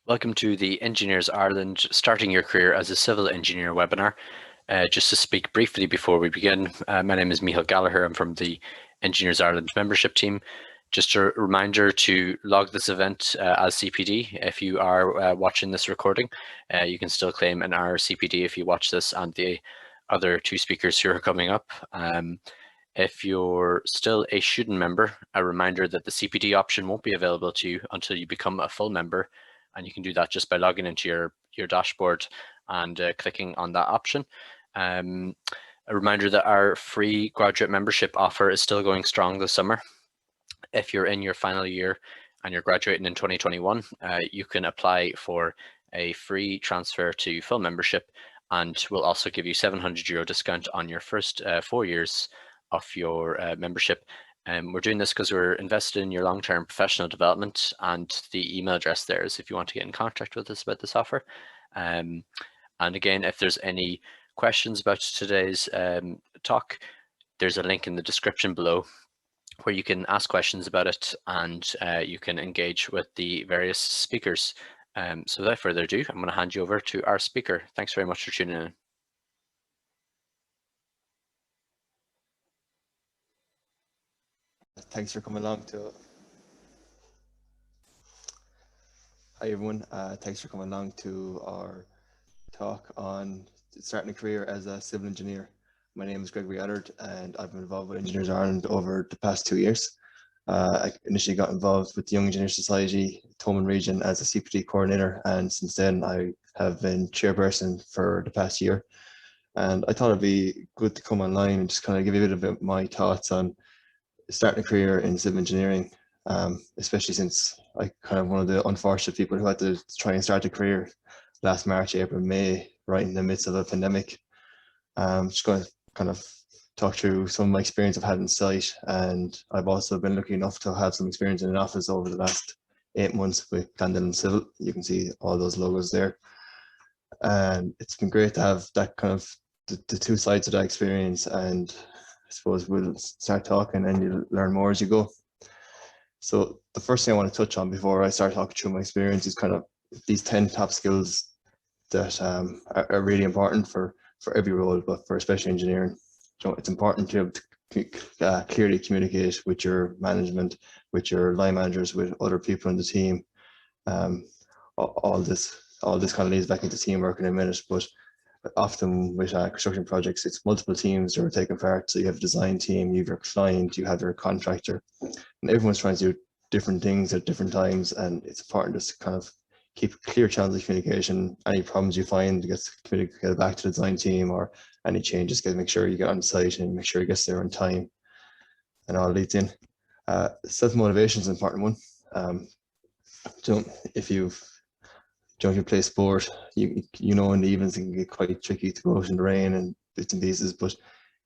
Welcome to the Engineers Ireland Starting Your Career as a Civil Engineer webinar. Just to speak briefly before we begin, my name is Michael Gallagher. I'm from the Engineers Ireland membership team. Just a reminder to log this event as CPD. If you are watching this recording, you can still claim an hour CPD if you watch this and the other two speakers who are coming up. If you're still a student member, a reminder that the CPD option won't be available to you until you become a full member, and you can do that just by logging into your dashboard and clicking on that option. A reminder that our free graduate membership offer is still going strong this summer. If you're in your final year and you're graduating in 2021, you can apply for a free transfer to full membership, and we'll also give you €700 discount on your first 4 years of your membership. We're doing this because we're invested in your long-term professional development, and the email address there is if you want to get in contact with us about this offer. And again, if there's any questions about today's talk, there's a link in the description below where you can ask questions about it, and you can engage with the various speakers. So without further ado, I'm going to hand you over to our speaker. Thanks very much for tuning in. Thanks for coming along to. Hi everyone, thanks for coming along to our talk on starting a career as a civil engineer. My name is Gregory Allard and I've been involved with Engineers Ireland over the past 2 years. I initially got involved with the Young Engineers Society, Thomond region, as a CPD coordinator, and since then I have been chairperson for the past year. And I thought it'd be good to come online and just kind of give you a bit of my thoughts on starting a career in civil engineering, especially since I kind of one of the unfortunate people who had to try and start a career last March, April, May, right in the midst of a pandemic. Just going to kind of talk through some of my experience I've had in site, and I've also been lucky enough to have some experience in an office over the last 8 months with Clandon Civil. You can see all those logos there. And it's been great to have that kind of the two sides of that experience, and I suppose we'll start talking and you'll learn more as you go. So the first thing I want to touch on before I start talking through my experience is kind of these 10 top skills that are really important for every role, but for especially engineering. So it's important to be able to clearly communicate with your management, with your line managers, with other people in the team. All this kind of leads back into teamwork in a minute, but often with construction projects, it's multiple teams that are taking part. So you have a design team, you have your client, you have your contractor, and everyone's trying to do different things at different times. And it's important just to kind of keep clear channels of communication. Any problems you find, you get communicated back to the design team, or any changes, make sure you get on site and make sure you get there on time, and all leads in. Self-motivation is an important one. So if you play sport, you know in the evenings it can get quite tricky to go out in the rain and bits and pieces, but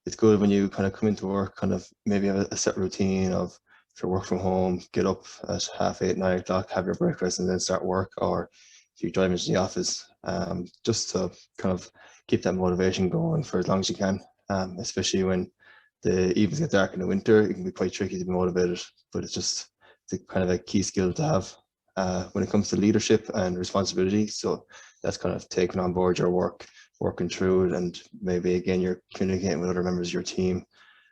it's good when you kind of come into work, kind of maybe have a set routine of, if you work from home, get up at 7:30, 9 o'clock, have your breakfast and then start work, or if you drive into the office, just to kind of keep that motivation going for as long as you can, especially when the evenings get dark in the winter. It can be quite tricky to be motivated, but it's kind of a key skill to have when it comes to leadership and responsibility. So that's kind of taking on board your work, working through it, and maybe again you're communicating with other members of your team.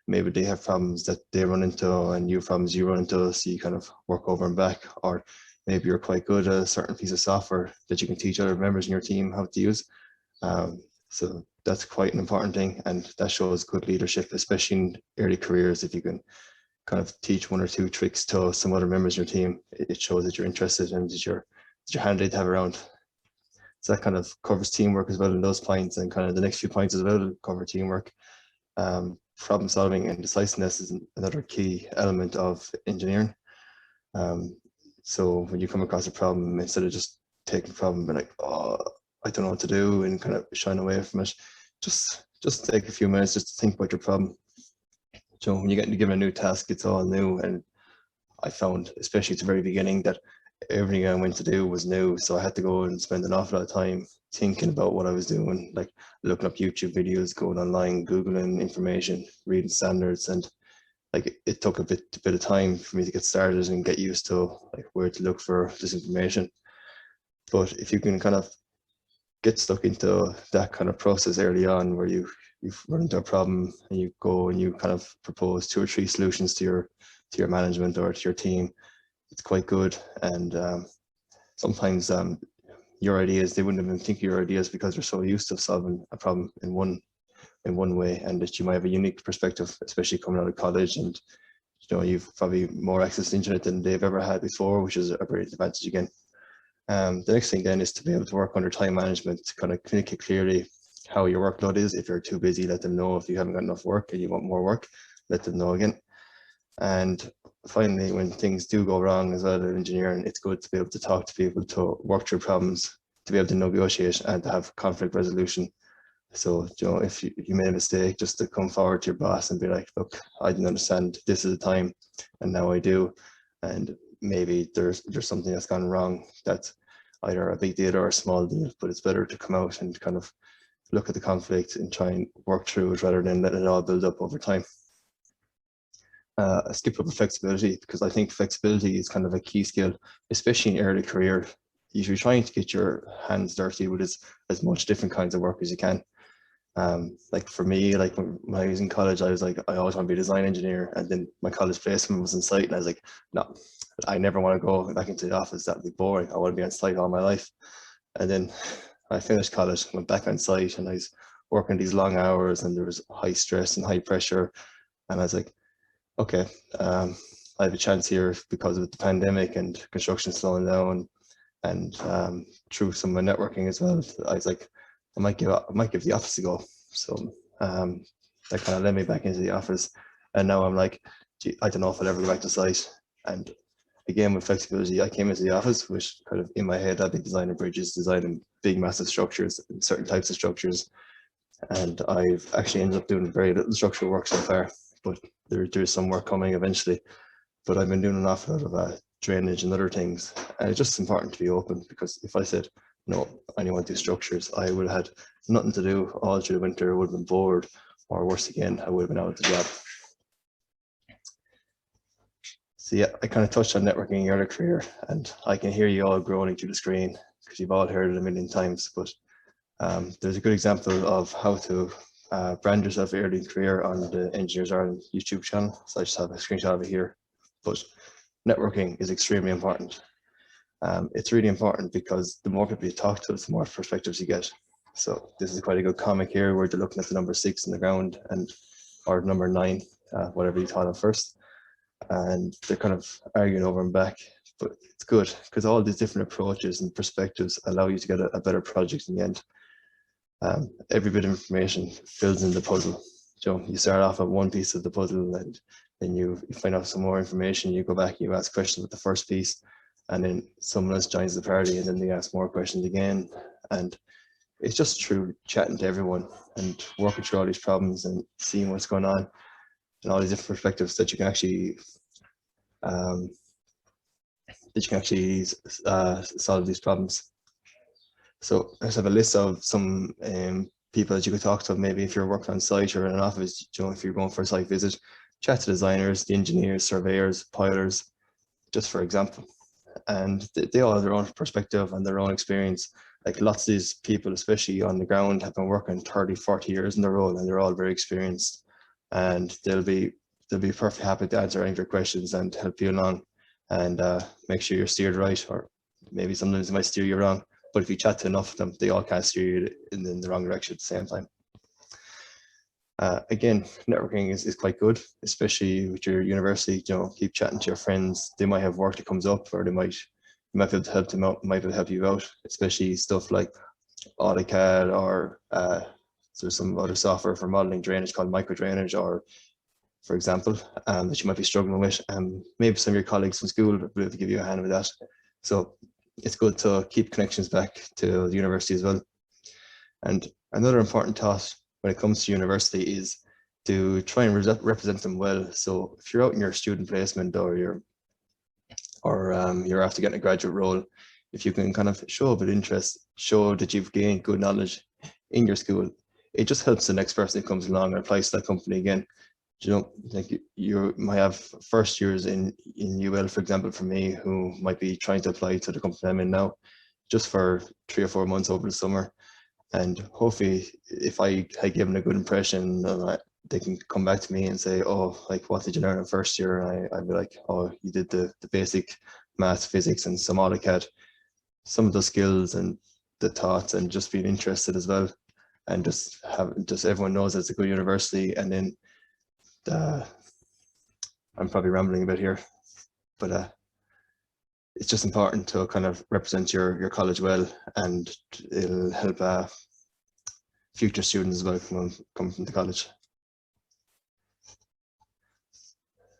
Maybe they have problems that they run into and you have problems you run into, so you kind of work over and back. Or maybe you're quite good at a certain piece of software that you can teach other members in your team how to use. So that's quite an important thing, and that shows good leadership, especially in early careers. If you can kind of teach one or two tricks to some other members of your team, it shows that you're interested and that you're handy to have around. So that kind of covers teamwork as well in those points, and kind of the next few points as well cover teamwork. Problem solving and decisiveness is another key element of engineering. So when you come across a problem, instead of just taking the problem and be like, oh, I don't know what to do, and kind of shying away from it, just take a few minutes just to think about your problem. So when you get given a new task, it's all new, and I found, especially at the very beginning, that everything I went to do was new. So I had to go and spend an awful lot of time thinking about what I was doing, like looking up YouTube videos, going online, Googling information, reading standards, and like it took a bit of time for me to get started and get used to like where to look for this information. But if you can kind of get stuck into that kind of process early on, where you've run into a problem and you go and you kind of propose 2 or 3 solutions to your management or to your team, it's quite good. And sometimes your ideas, they wouldn't even think of your ideas because they're so used to solving a problem in one way, and that you might have a unique perspective, especially coming out of college, and you've probably more access to the internet than they've ever had before, which is a great advantage again. The next thing then is to be able to work under time management, to kind of communicate clearly how your workload is. If you're too busy, let them know. If you haven't got enough work and you want more work, let them know again. And finally, when things do go wrong as well in engineering, it's good to be able to talk to people, to work through problems, to be able to negotiate and to have conflict resolution. So, if you made a mistake, just to come forward to your boss and be like, look, I didn't understand this at the time, and now I do. And maybe there's something that's gone wrong, that's either a big deal or a small deal, but it's better to come out and kind of look at the conflict and try and work through it rather than let it all build up over time. I skip over flexibility, because I think flexibility is kind of a key skill, especially in early career. You should be trying to get your hands dirty with as much different kinds of work as you can. Like for me, like when I was in college, I was like, I always want to be a design engineer, and then my college placement was in site, and I was like, no, I never want to go back into the office. That'd be boring. I want to be on site all my life. And then I finished college, went back on site, and I was working these long hours, and there was high stress and high pressure. And I was like, okay, I have a chance here because of the pandemic and construction slowing down, and through some of my networking as well. I was like, I might give the office a go. So that kind of led me back into the office, and now I'm like, gee, I don't know if I'll ever go back to site. And again, with flexibility, I came into the office with kind of in my head, I've been designing bridges, designing big massive structures, certain types of structures, and I've actually ended up doing very little structural work so far, but there's some work coming eventually. But I've been doing an awful lot of drainage and other things, and it's just important to be open, because if I said no, I only want to do structures, I would have had nothing to do all through the winter. I would have been bored, or worse again, I would have been out of the job. So yeah, I kind of touched on networking in your other career, and I can hear you all groaning through the screen because you've all heard it a million times. But there's a good example of how to brand yourself early in career on the Engineers Ireland YouTube channel. So I just have a screenshot of it here. But networking is extremely important. It's really important because the more people you talk to, the more perspectives you get. So this is quite a good comic here where they're looking at the number 6 in the ground, and or number 9, whatever you call them first, and they're kind of arguing over and back. But it's good because all these different approaches and perspectives allow you to get a better project in the end. Every bit of information fills in the puzzle. You start off at one piece of the puzzle, and then you find out some more information. You go back, you ask questions with the first piece, and then someone else joins the party, and then they ask more questions again. And it's just through chatting to everyone and working through all these problems and seeing what's going on and all these different perspectives that you can actually solve these problems. So I just have a list of some people that you could talk to. Maybe if you're working on site or in an office, if you're going for a site visit, chat to designers, the engineers, surveyors, piloters, just for example. And they all have their own perspective and their own experience. Like lots of these people, especially on the ground, have been working 30, 40 years in their role, and they're all very experienced, and they'll be perfectly happy to answer any of your questions and help you along, and make sure you're steered right, or maybe sometimes they might steer you wrong. But if you chat to enough of them, they all can steer you in the wrong direction at the same time. Again, networking is quite good, especially with your university. Keep chatting to your friends. They might have work that comes up, or you might be able to help them out, might be able to help you out, especially stuff like AutoCAD, or there's some other software for modeling drainage called micro drainage, or for example, that you might be struggling with. Maybe some of your colleagues from school will be able to give you a hand with that. So it's good to keep connections back to the university as well. And another important thought when it comes to university is to try and represent them well. So if you're out in your student placement, or you're after getting a graduate role, if you can kind of show a bit of interest, show that you've gained good knowledge in your school, it just helps the next person who comes along and applies to that company again. Like you might have first years in UL, for example, for me, who might be trying to apply to the company I'm in now. just for 3 or 4 months over the summer. And hopefully, if I had given a good impression, they can come back to me and say, oh, like, what did you learn in first year? And I'd be like, oh, you did the basic math, physics, and some AutoCAD. Some of the skills and the thoughts, and just being interested as well. And just everyone knows it's a good university. And then I'm probably rambling a bit here, but it's just important to kind of represent your college well, and it'll help future students as well coming from the college.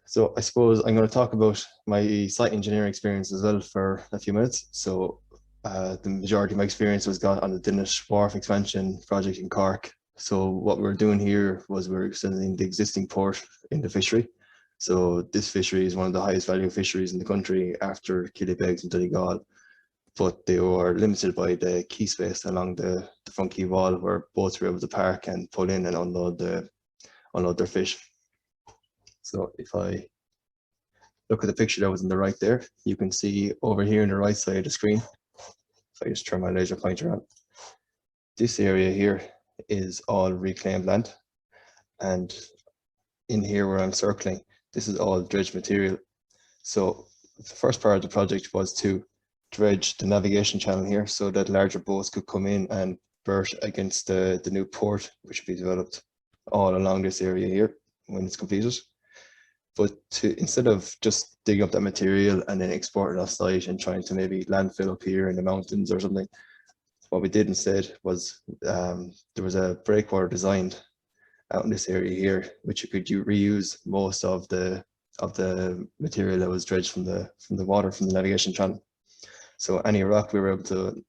So I suppose I'm going to talk about my site engineering experience as well for a few minutes. So the majority of my experience was got on the Dinnish Wharf expansion project in Cork. So what we were doing here was we were extending the existing port in the fishery. So this fishery is one of the highest value fisheries in the country after Killybegs and Donegal, but they were limited by the quay space along the front quay wall, where boats were able to park and pull in and unload their fish. So if I look at the picture that was in the right there, you can see over here on the right side of the screen, if I just turn my laser pointer on, this area here is all reclaimed land. And in here where I'm circling, this is all dredged material. So the first part of the project was to dredge the navigation channel here so that larger boats could come in and berth against the new port, which will be developed all along this area here when it's completed. But instead of just digging up that material and then exporting it off site and trying to maybe landfill up here in the mountains or something, what we did instead was there was a breakwater designed out in this area here, which you could reuse most of the material that was dredged from the water from the navigation channel. So any rock we were able to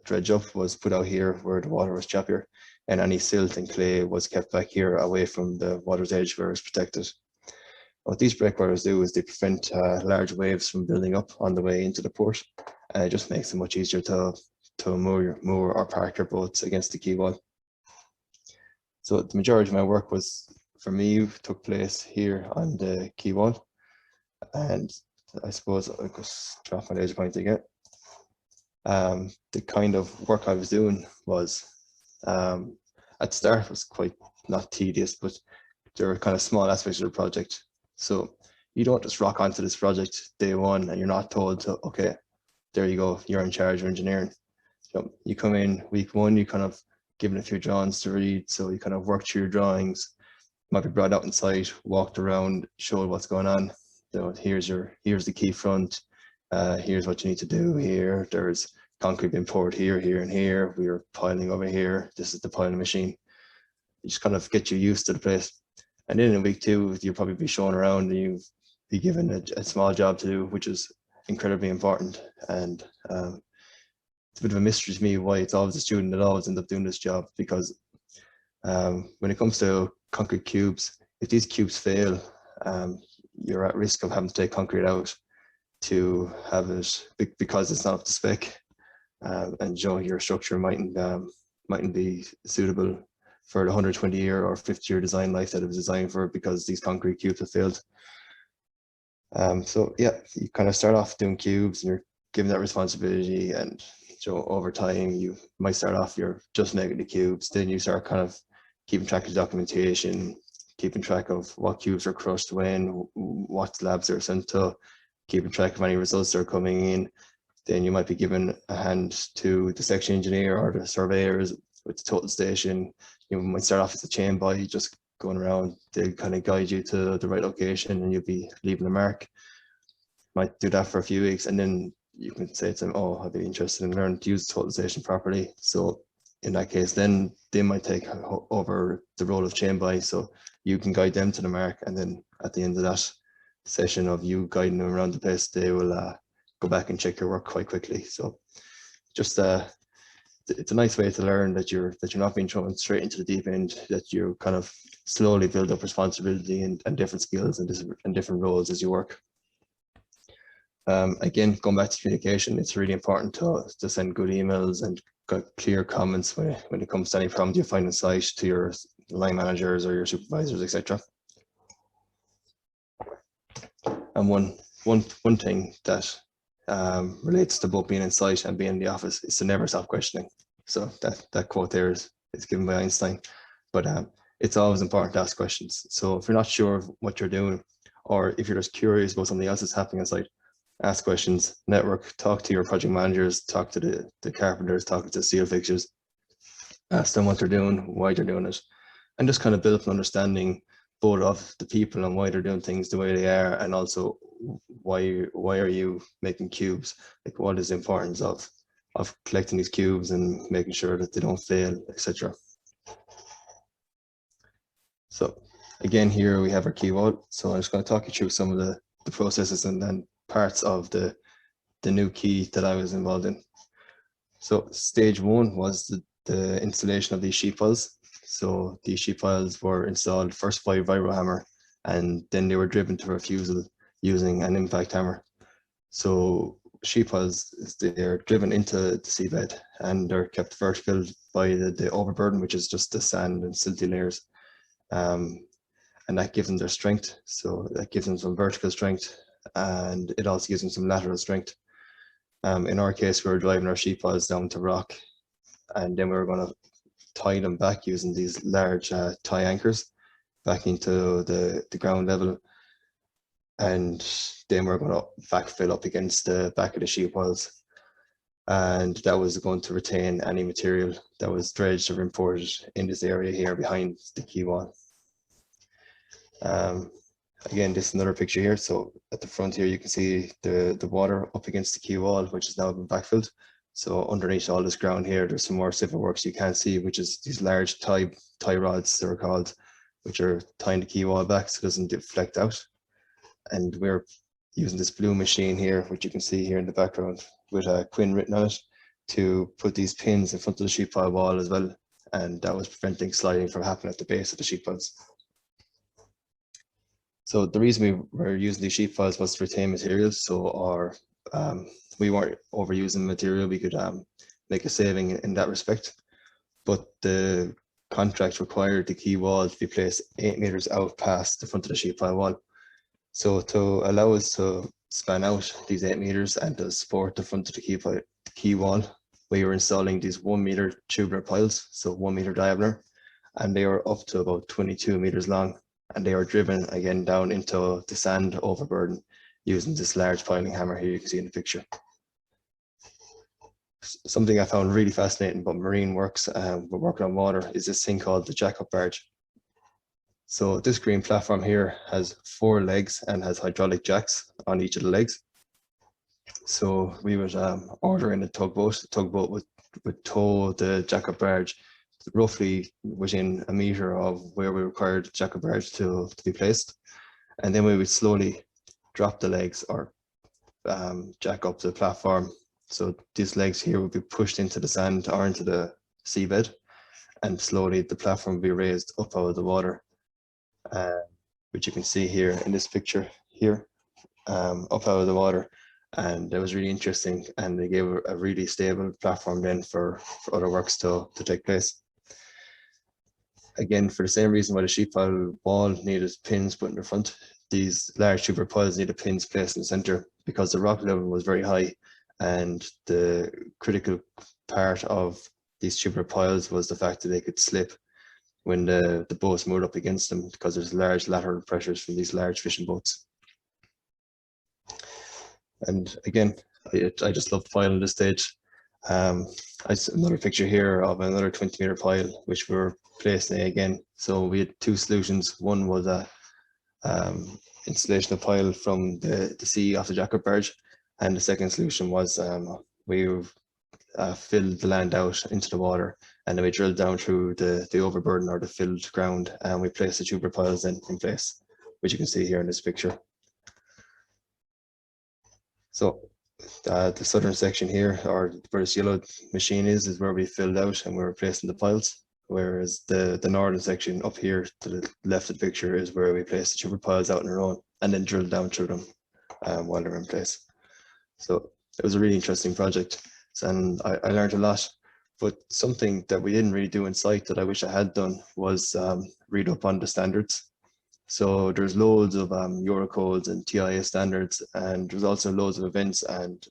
dredge up was put out here where the water was choppier, and any silt and clay was kept back here away from the water's edge where it was protected. What these breakwaters do is they prevent large waves from building up on the way into the port, and it just makes it much easier to moor or park your boats against the quay wall. So the majority of my work took place here on the quay wall, and I suppose I'll just drop my laser pointer again. The kind of work I was doing was, at the start, was quite not tedious, but there were kind of small aspects of the project. So you don't just rock onto this project day one and you're not told to, okay, there you go, you're in charge of engineering. So you come in week one, you kind of given a few drawings to read, so you kind of work through your drawings, might be brought out on site, walked around, showed what's going on. So here's the quay front, here's what you need to do here. There's concrete being poured here, here, and here. We're piling over here. This is the piling machine. You just kind of get you used to the place. And then in week two, you'll probably be shown around and you'll be given a small job to do, which is incredibly important. And it's a bit of a mystery to me why it's always a student that always ends up doing this job, because when it comes to concrete cubes, if these cubes fail, you're at risk of having to take concrete out to have it, because it's not up to spec, and your structure mightn't be suitable for the 120-year or 50-year design life that it was designed for, because these concrete cubes have failed. So yeah, you kind of start off doing cubes and you're given that responsibility, and over time you might start off you're just making the cubes, then you start kind of keeping track of documentation, keeping track of what cubes are crushed when, what labs they're sent to, keeping track of any results that are coming in. Then you might be given a hand to the section engineer or the surveyors with the total station. You might start off as a chain by just going around, they'll kind of guide you to the right location and you'll be leaving a mark. Might do that for a few weeks, and then you can say to them, oh, I'd be interested in learning to use the total station properly. So in that case, then they might take over the role of chain by, so you can guide them to the mark, and then at the end of that session of you guiding them around the place, they will go back and check your work quite quickly. So just it's a nice way to learn that you're not being thrown straight into the deep end, that you kind of slowly build up responsibility and different skills and different roles as you work. Again, going back to communication, it's really important to send good emails and clear comments when it comes to any problems you find on site to your line managers or your supervisors, etc. And one thing that relates to both being in site and being in the office. It's to never stop questioning. So that quote there is given by Einstein, but it's always important to ask questions. So if you're not sure of what you're doing, or if you're just curious about something else that's happening on site, ask questions, network, talk to your project managers, talk to the carpenters, talk to the steel fixtures, ask them what they're doing, why they're doing it, and just kind of build up an understanding both of the people and why they're doing things the way they are, and also why are you making cubes? Like, what is the importance of collecting these cubes and making sure that they don't fail, etc. So again, here we have our key wall. So I'm just going to talk you through some of the processes and then parts of the new key that I was involved in. So stage one was the installation of these sheet piles. So these sheet piles were installed first by vibro hammer, and then they were driven to refusal using an impact hammer. So sheet piles, they're driven into the seabed and they're kept vertical by the overburden, which is just the sand and silty layers. And that gives them their strength. So that gives them some vertical strength, and it also gives them some lateral strength. In our case, we were driving our sheet piles down to rock, and then we were going to tie them back using these large tie anchors back into the ground level. And then we're going to backfill up against the back of the sheet piles. And that was going to retain any material that was dredged or imported in this area here behind the quay wall. Again, this is another picture here. So at the front here, you can see the water up against the quay wall, which has now been backfilled. So underneath all this ground here, there's some more civil works you can't see, which is these large tie rods, they're called, which are tying the quay wall back so it doesn't deflect out. And we're using this blue machine here, which you can see here in the background with a Quinn written on it, to put these pins in front of the sheet pile wall as well. And that was preventing sliding from happening at the base of the sheet piles. So the reason we were using these sheet piles was to retain materials. So we weren't overusing material. We could make a saving in that respect. But the contract required the quay wall to be placed 8 meters out past the front of the sheet pile wall. So to allow us to span out these 8 meters and to support the front of the quay wall, we were installing these 1 meter tubular piles, so 1 meter diameter, and they were up to about 22 meters long. And they are driven again down into the sand overburden using this large piling hammer here you can see in the picture. Something I found really fascinating about marine works, we're working on water, is this thing called the jack-up barge. So this green platform here has 4 legs and has hydraulic jacks on each of the legs. So we would order in a tugboat. The tugboat would tow the jack-up barge roughly within a meter of where we required the jack-up barge to be placed. And then we would slowly drop the legs or jack up the platform. So these legs here would be pushed into the sand or into the seabed, and slowly the platform would be raised up out of the water, which you can see here in this picture here, up out of the water. And that was really interesting, and they gave a really stable platform then for other works to take place. Again, for the same reason why the sheet pile wall needed pins put in the front, these large tubular piles needed pins placed in the center because the rock level was very high, and the critical part of these tubular piles was the fact that they could slip when the boats moored up against them, because there's large lateral pressures from these large fishing boats. And again, I just love the pile at this stage. Another picture here of another 20 meter pile, which we were placing again. So we had 2 solutions. One was a installation of pile from the sea off the jack-up barge, and the second solution was we filled the land out into the water, and then we drilled down through the overburden or the filled ground, and we placed the tubular piles in place, which you can see here in this picture. So the southern section here, or where this yellow machine is where we filled out and we're placing the piles, whereas the northern section up here to the left of the picture is where we place the tubular piles out on our own and then drill down through them while they're in place. So it was a really interesting project, and I learned a lot. But something that we didn't really do in site that I wish I had done was read up on the standards. So there's loads of Eurocodes and TIA standards, and there's also loads of events and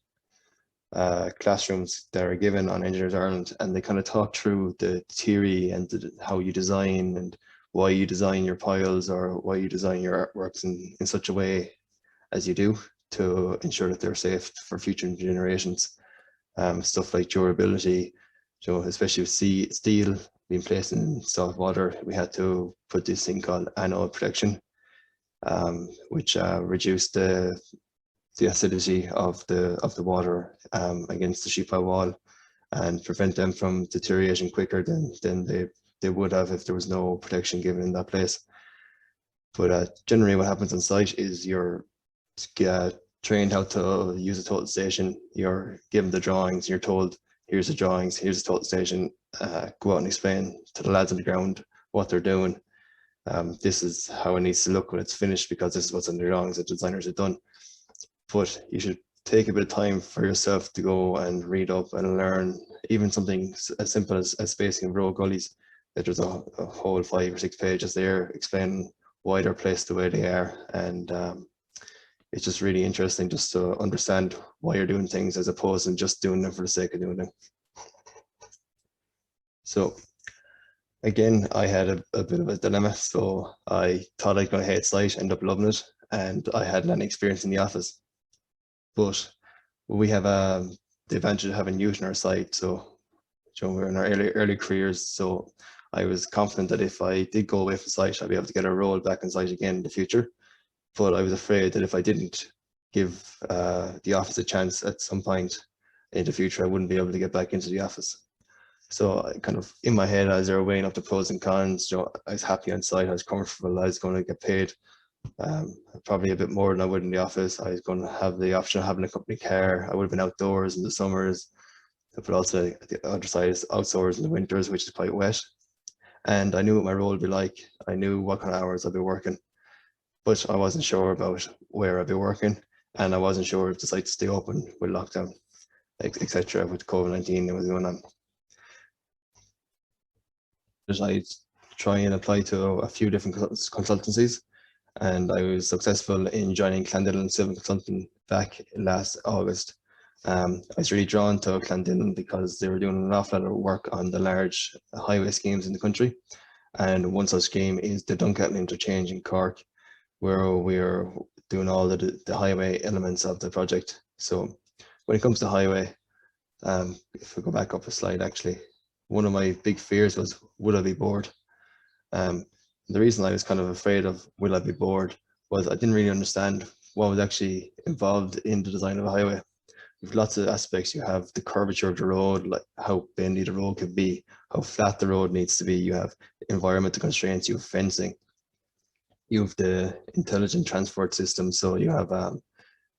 classrooms that are given on Engineers Ireland, and they kind of talk through the theory and how you design and why you design your piles or why you design your artworks in such a way as you do to ensure that they're safe for future generations. Stuff like durability, especially with steel being placed in salt water, we had to put this thing called anode protection, which reduced the acidity of the water against the sheet pile wall and prevent them from deteriorating quicker than they would have if there was no protection given in that place. But generally what happens on site is you're trained how to use a total station, you're given the drawings, you're told, here's the drawings, here's the total station, go out and explain to the lads on the ground what they're doing. This is how it needs to look when it's finished because this is what's on the drawings that designers have done. But you should take a bit of time for yourself to go and read up and learn even something as simple as spacing of road gullies. That there's a whole 5 or 6 pages there explaining why they're placed the way they are, and it's just really interesting just to understand why you're doing things as opposed to just doing them for the sake of doing them. So again, I had a bit of a dilemma. So I thought I'd gonna hate site, end up loving it, and I hadn't any experience in the office. But we have the advantage of having youth in our site, so we're in our early careers. So I was confident that if I did go away from site, I'd be able to get a role back in site again in the future. But I was afraid that if I didn't give the office a chance at some point in the future, I wouldn't be able to get back into the office. So I kind of, in my head, as they were weighing up the pros and cons, I was happy on site, I was comfortable, I was going to get paid probably a bit more than I would in the office. I was going to have the option of having a company car. I would have been outdoors in the summers, but also the other side is outdoors in the winters, which is quite wet. And I knew what my role would be like. I knew what kind of hours I'd be working, but I wasn't sure about where I'd be working, and I wasn't sure if the site to stay open with lockdown, etc. with COVID-19 that was going on. I try and apply to a few different consultancies, and I was successful in joining Clandillon Civil Consulting back last August. I was really drawn to Clandillon because they were doing an awful lot of work on the large highway schemes in the country. And one such scheme is the Dunkettle interchange in Cork, where we're doing all the highway elements of the project. So when it comes to highway, if we go back up a slide, actually, one of my big fears was, would I be bored? The reason I was kind of afraid of will I be bored was I didn't really understand what was actually involved in the design of a highway. With lots of aspects, you have the curvature of the road, like how bendy the road can be, how flat the road needs to be. You have environmental constraints, you have fencing, you have the intelligent transport system. So you have when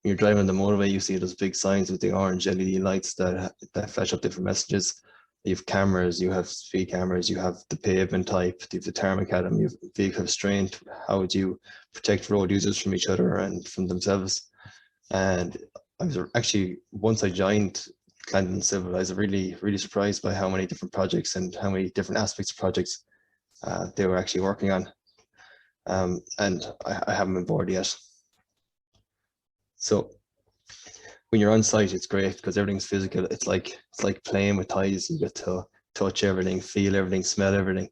you're driving on the motorway, you see those big signs with the orange LED lights that flash up different messages. You have cameras, you have speed cameras, you have the pavement type, you have the thermocadam, you have vehicle restraint. How would you protect road users from each other and from themselves? And I was actually, once I joined Clandillon Civil, I was really, really surprised by how many different projects and how many different aspects of projects they were actually working on. And I haven't been bored yet. So when you're on site, it's great because everything's physical. It's like playing with toys. You get to touch everything, feel everything, smell everything.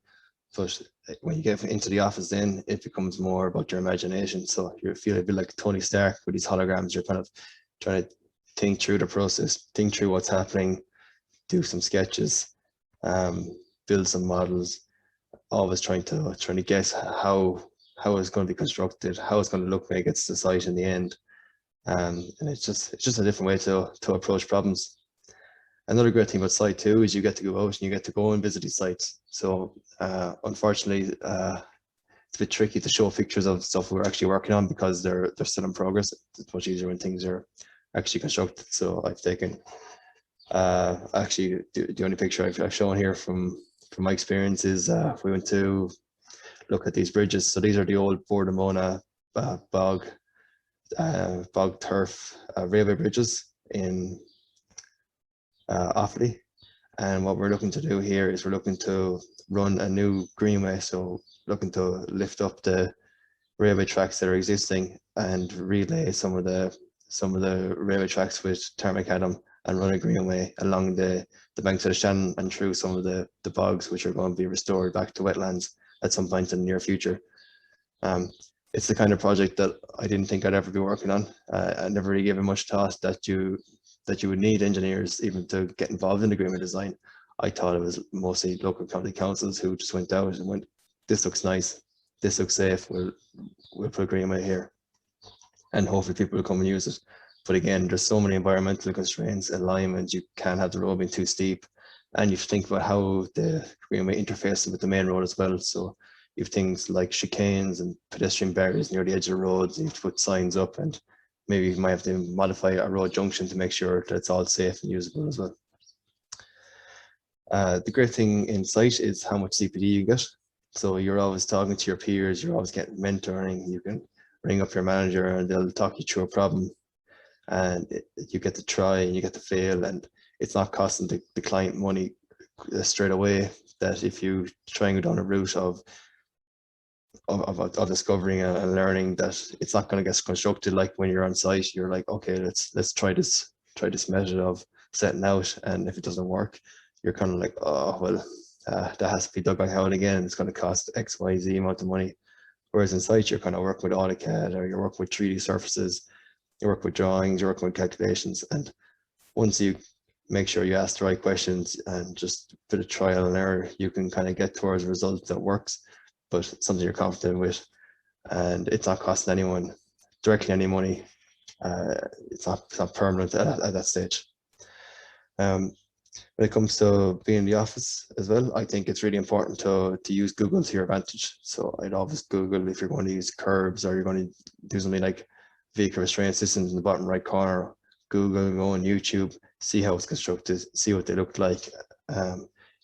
But when you get into the office, then it becomes more about your imagination. So you feel a bit like Tony Stark with these holograms. You're kind of trying to think through the process, think through what's happening, do some sketches, build some models. Always trying to guess how it's going to be constructed, how it's going to look when it gets to the site in the end. And it's just a different way to approach problems. Another great thing about site too is you get to go out and you get to go and visit these sites. So unfortunately, it's a bit tricky to show pictures of stuff we're actually working on because they're still in progress. It's much easier when things are actually constructed. So I've taken actually the only picture I've shown here from my experience is we went to look at these bridges. So these are the old Bordemona bog turf railway bridges in Offaly. And what we're looking to do here is we're looking to run a new greenway. So looking to lift up the railway tracks that are existing and relay some of the some of the railway tracks with tarmac Adam and run a greenway along the banks of the Shannon and through some of the bogs, which are going to be restored back to wetlands at some point in the near future. It's the kind of project that I didn't think I'd ever be working on. I never really gave it much thought that you would need engineers even to get involved in the greenway design. I thought it was mostly local county councils who just went out and went, this looks nice, this looks safe, we'll put a greenway here, and hopefully people will come and use it. But again, there's so many environmental constraints, alignment, you can't have the road being too steep, and you have to think about how the greenway interfaces with the main road as well. So you have things like chicanes and pedestrian barriers near the edge of the roads, you have to put signs up, and maybe you might have to modify a road junction to make sure that it's all safe and usable as well. The great thing in site is how much CPD you get. So you're always talking to your peers, you're always getting mentoring, you can ring up your manager and they'll talk you through a problem, and you get to try and you get to fail, and it's not costing the client money straight away. That if you try and go down a route of discovering and learning, that it's not going to get constructed like when you're on site. You're like, okay, let's try this method of setting out, and if it doesn't work, you're kind of like, oh well, that has to be dug back out again. It's going to cost X, Y, Z amount of money. Whereas in site, you're kind of working with AutoCAD, or you're working with 3D surfaces, you work with drawings, you're working with calculations, and once you make sure you ask the right questions and just a bit of trial and error, you can kind of get towards a result that works, but something you're confident with, and it's not costing anyone directly any money. It's not permanent at that stage. When it comes to being in the office as well, I think it's really important to use Google to your advantage. So I'd always Google if you're going to use curbs or you're going to do something like vehicle restraint systems in the bottom right corner. Google, go on YouTube, see how it's constructed, see what they look like.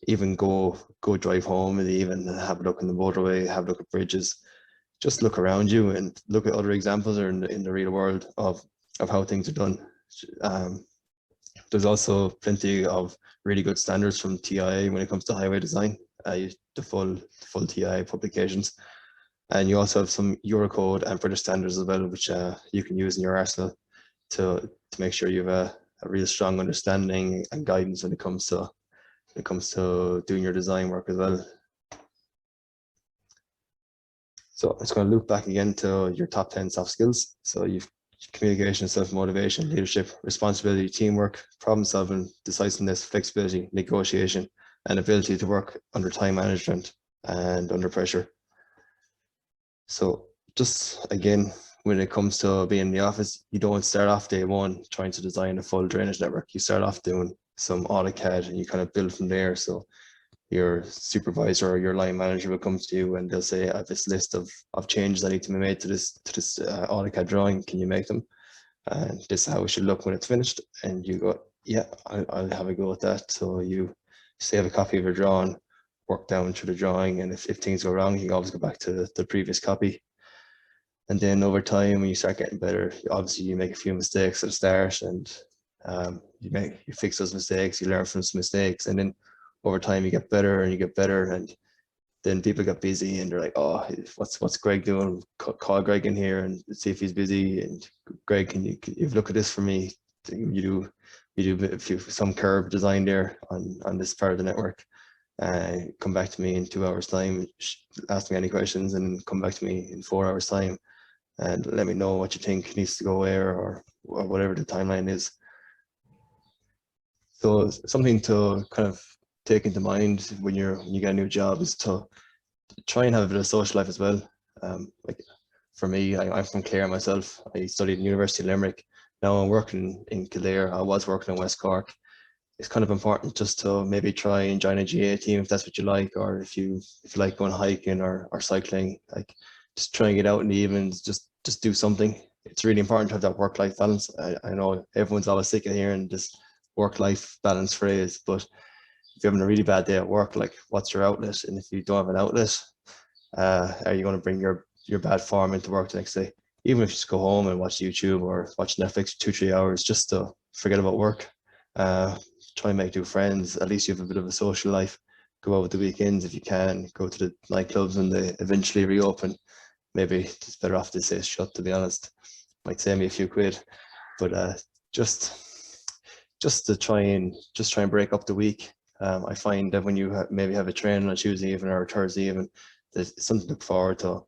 Even go drive home and even have a look in the motorway, have a look at bridges. Just look around you and look at other examples or in the real world of how things are done. There's also plenty of really good standards from TIA when it comes to highway design, the full TIA publications. And you also have some Eurocode and British standards as well, which you can use in your arsenal to make sure you have a real strong understanding and guidance when it comes to doing your design work as well. So I'm just going to loop back again to your top 10 soft skills. So you've communication, self-motivation, leadership, responsibility, teamwork, problem solving, decisiveness, flexibility, negotiation, and ability to work under time management and under pressure. So just again, when it comes to being in the office, you don't start off day one trying to design a full drainage network. You start off doing some AutoCAD and you kind of build from there. So your supervisor or your line manager will come to you and they'll say, I have this list of changes that need to be made to this AutoCAD drawing. Can you make them? And this is how it should look when it's finished. And you go, yeah, I'll have a go at that. So you save a copy of your drawing, work down through the drawing, and if things go wrong, you can always go back to the previous copy. And then over time, when you start getting better, obviously you make a few mistakes at the start, and you fix those mistakes, you learn from those mistakes, and then over time you get better and you get better, and then people get busy and they're like, oh, what's Greg doing? Call Greg in here and see if he's busy. And Greg, can you look at this for me? You do some curve design there on this part of the network. Come back to me in 2 hours time, ask me any questions, and come back to me in 4 hours time and let me know what you think needs to go where, or whatever the timeline is. So something to kind of take into mind when you get a new job is to try and have a bit of social life as well. Like for me, I'm from Clare myself. I studied in University of Limerick. Now I'm working in Kildare. I was working in West Cork. It's kind of important just to maybe try and join a GA team if that's what you like, or if you like going hiking or cycling, like just try and get out in the evenings, just do something. It's really important to have that work-life balance. I know everyone's always sick of hearing this work-life balance phrase, but if you're having a really bad day at work, like what's your outlet? And if you don't have an outlet, are you going to bring your bad form into work the next day? Even if you just go home and watch YouTube or watch Netflix 2-3 hours just to forget about work. Try and make new friends. At least you have a bit of a social life. Go out with the weekends if you can. Go to the nightclubs when they eventually reopen. Maybe it's better off to say shut, to be honest. Might save me a few quid. But just to try and break up the week. I find that when you maybe have a training on Tuesday evening or Thursday evening, there's something to look forward to.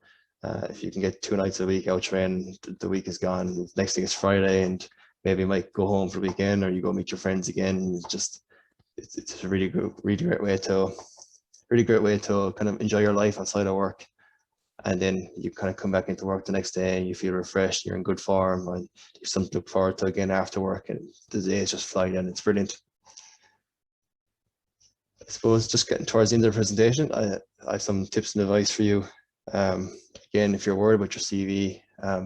If you can get 2 nights a week out training, the week is gone. Next thing is Friday, and maybe you might go home for the weekend, or you go meet your friends again. It's a really great way to kind of enjoy your life outside of work. And then you kind of come back into work the next day and you feel refreshed, you're in good form, and you have something to look forward to again after work, and the days just fly and it's brilliant. I suppose just getting towards the end of the presentation, I have some tips and advice for you. Again, if you're worried about your CV,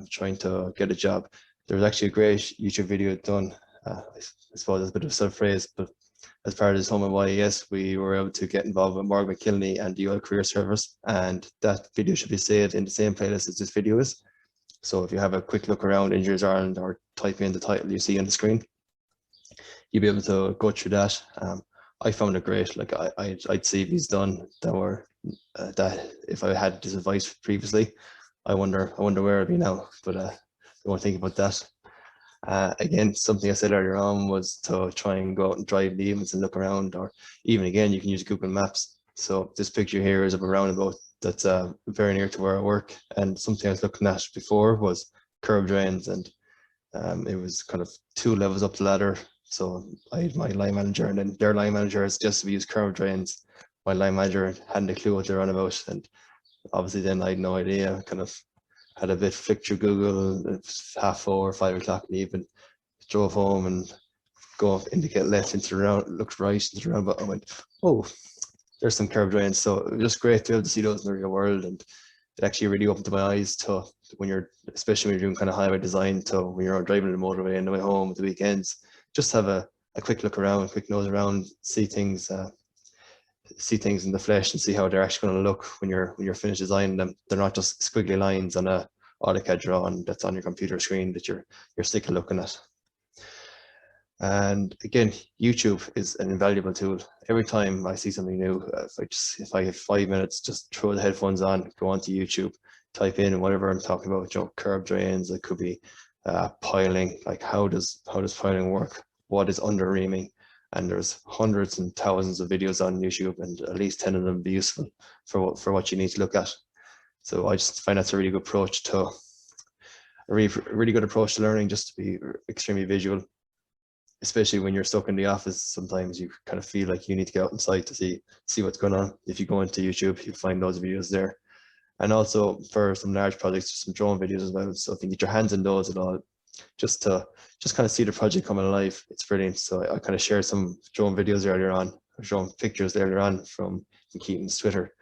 trying to get a job, there was actually a great YouTube video done. I suppose it's a bit of a self-praise, but as part of this home and YES, we were able to get involved with Morgan McKinley and the UL Career Service, and that video should be saved in the same playlist as this video is. So if you have a quick look around Engineers Ireland or type in the title you see on the screen, you'll be able to go through that. I found it great. Like I'd CVs done that were that if I had this advice previously, I wonder where I'd be now. But I won't think about that. Again, something I said earlier on was to try and go out and drive in the evenings and look around, or even again, you can use Google Maps. So this picture here is of a roundabout that's very near to where I work. And something I was looking at before was curb drains, and it was kind of 2 levels up the ladder. So I had my line manager, and then their line manager has suggested we use curb drains. My line manager hadn't a clue what they're on about, and obviously then I had no idea. Kind of had a bit flick through Google. It was 4:30, 5 o'clock in the evening. Drove home and go indicate left into the round, looked right into the roundabout. I went, oh, there's some curb drains. So it was just great to be able to see those in the real world, and it actually really opened my eyes to when you're, especially when you're doing kind of highway design, to when you're driving the motorway on the way home at the weekends, just have a quick look around, quick nose around, see things in the flesh, and see how they're actually going to look when you're finished designing them. They're not just squiggly lines on a AutoCAD drawing that's on your computer screen that you're sick of looking at. And again, YouTube is an invaluable tool. Every time I see something new, if I have 5 minutes, just throw the headphones on, go onto YouTube, type in whatever I'm talking about, curb drains. It could be piling, like how does piling work? What is under reaming? And there's hundreds and thousands of videos on YouTube, and at least 10 of them be useful for what you need to look at. So I just find that's a really good approach to learning, just to be extremely visual. Especially when you're stuck in the office, sometimes you kind of feel like you need to get out inside to see what's going on. If you go into YouTube, you'll find those videos there. And also for some large projects, some drone videos as well. So if you get your hands on those at all, just kind of see the project coming alive, it's brilliant. So I kind of shared some drone videos earlier on, drone pictures earlier on from Keaton's Twitter.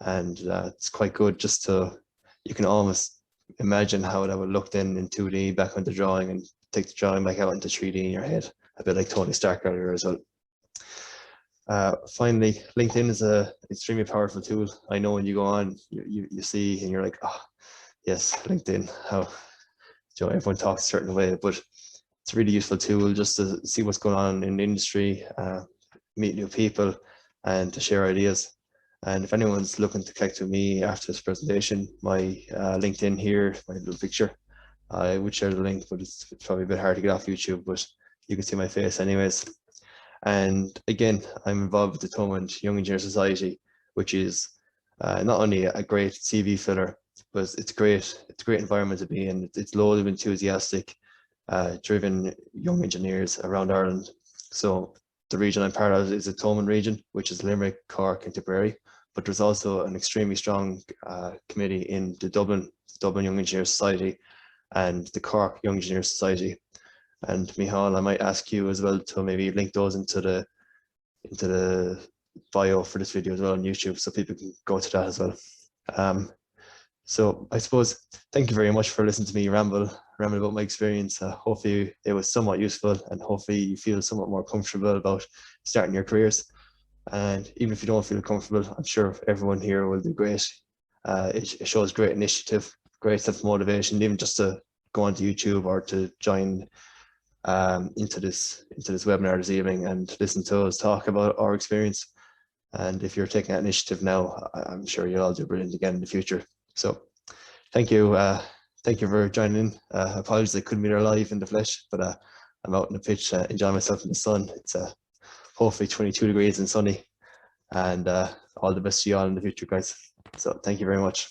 And it's quite good just you can almost imagine how that would look then in 2D back on the drawing, and take the drawing back out into 3D in your head, a bit like Tony Stark earlier as well. Finally, LinkedIn is an extremely powerful tool. I know when you go on, you see and you're like, oh, yes, LinkedIn, how everyone talks a certain way, but it's a really useful tool just to see what's going on in the industry, meet new people, and to share ideas. And if anyone's looking to connect with me after this presentation, my LinkedIn here, my little picture, I would share the link, but it's probably a bit hard to get off YouTube, but you can see my face anyways. And again, I'm involved with the Thomond Young Engineer Society, which is not only a great CV filler, but it's a great environment to be in. It's loads of enthusiastic, driven young engineers around Ireland. So the region I'm part of is the Thomond region, which is Limerick, Cork, and Tipperary. But there's also an extremely strong committee in the Dublin Young Engineer Society and the Cork Young Engineer Society. And Michal, I might ask you as well to maybe link those into the bio for this video as well on YouTube, so people can go to that as well. So I suppose, thank you very much for listening to me ramble about my experience. Hopefully it was somewhat useful, and hopefully you feel somewhat more comfortable about starting your careers. And even if you don't feel comfortable, I'm sure everyone here will do great. It shows great initiative, great self-motivation, even just to go onto YouTube or to join into this webinar this evening and listen to us talk about our experience. And if you're taking that initiative now, I'm sure you'll all do brilliant again in the future. So thank you Thank you for joining in. Apologies I couldn't be there live in the flesh, but I'm out in the pitch enjoying myself in the sun. It's hopefully 22 degrees and sunny, and all the best to you all in the future, guys. So thank you very much.